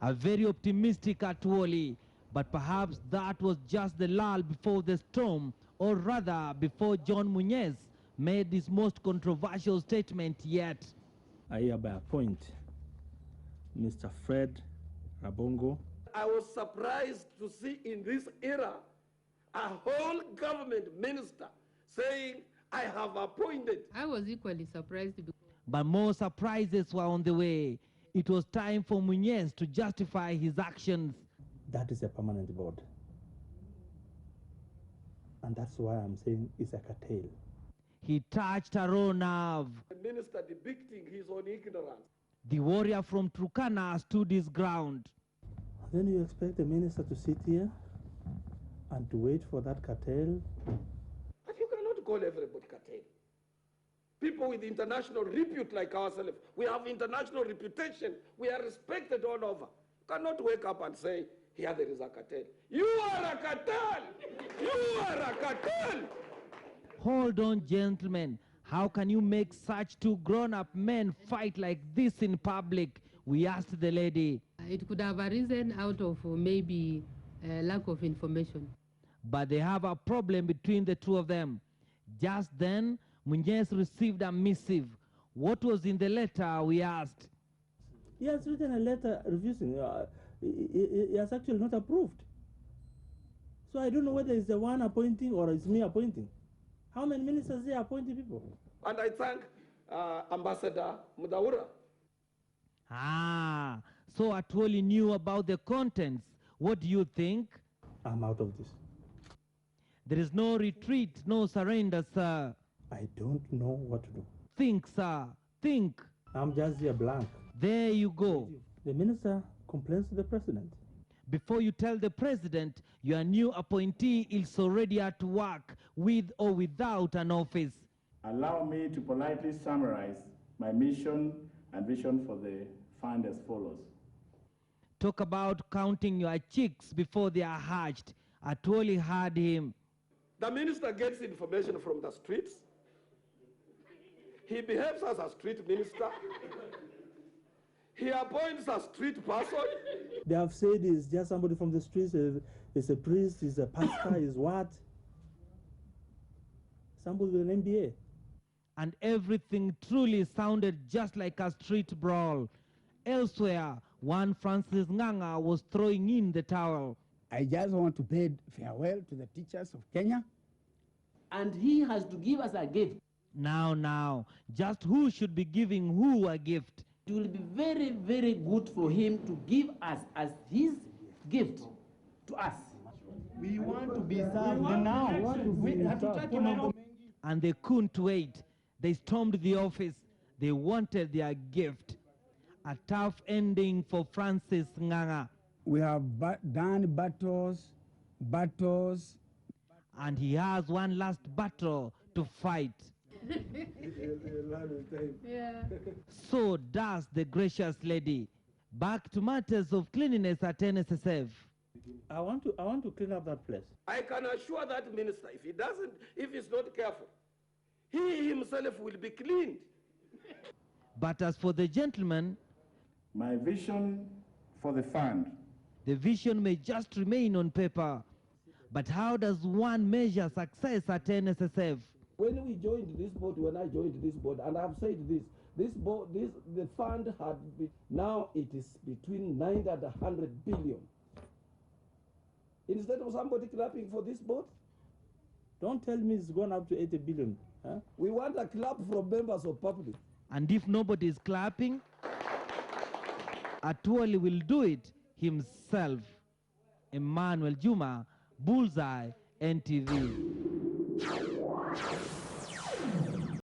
A very optimistic Atwoli, but perhaps that was just the lull before the storm, or rather before John Muñez made his most controversial statement yet. I hereby appoint Mr. Fred Rabongo. I was surprised to see in this era a whole government minister saying, I have appointed. I was equally surprised. But more surprises were on the way. It was time for Muñez to justify his actions. That is a permanent board. And that's why I'm saying it's a cartel. He touched a raw nerve. The minister depicting his own ignorance. The warrior from Turkana stood his ground. Then you expect the minister to sit here and to wait for that cartel? But you cannot call everybody cartel. People with international repute like ourselves, we have international reputation, we are respected all over. You cannot wake up and say, here there is a cartel. You are a cartel! You are a cartel! Hold on, gentlemen. How can you make such two grown-up men fight like this in public? We asked the lady. It could have arisen out of maybe lack of information. But they have a problem between the two of them. Just then, Muñez received a missive. What was in the letter, we asked. He has written a letter refusing. He has actually not approved. So I don't know whether it's the one appointing or it's me appointing. How many ministers they appointing people? And I thank Ambassador Mudaura. Ah, so Atwoli knew about the contents. What do you think? I'm out of this. There is no retreat, no surrender, sir. I don't know what to do. Think, sir. Think. I'm just here blank. There you go. The minister complains to the president. Before you tell the president, your new appointee is already at work, with or without an office. Allow me to politely summarize my mission and vision for the fund as follows. Talk about counting your chicks before they are hatched. Atwoli heard him. The minister gets information from the streets. He behaves as a street minister. He appoints a street person. They have said it's just somebody from the streets. It's a priest, it's a pastor, is what? Somebody with an MBA. And everything truly sounded just like a street brawl. Elsewhere, one Francis Nganga was throwing in the towel. I just want to bid farewell to the teachers of Kenya. And he has to give us a gift. Now, just who should be giving who a gift? It will be very, very good for him to give us as his gift to us. We want to be served now. And they couldn't wait. They stormed the office. They wanted their gift. A tough ending for Francis Nganga. We have done battles. And he has one last battle to fight. Yeah. So does the gracious lady. Back to matters of cleanliness at NSSF. I want to clean up that place. I can assure that minister, if he's not careful, he himself will be cleaned. But as for the gentleman, My vision for the fund. the vision may just remain on paper. But how does one measure success at NSSF? When we joined this board, when I joined this board, and I've said the fund had been, now it is between 90 and 100 billion. Instead of somebody clapping for this board, Don't tell me it's gone up to 80 billion. Huh? we want a clap from members of public. And if nobody is clapping, Atwoli will do it himself. Emmanuel Juma, Bullseye, NTV.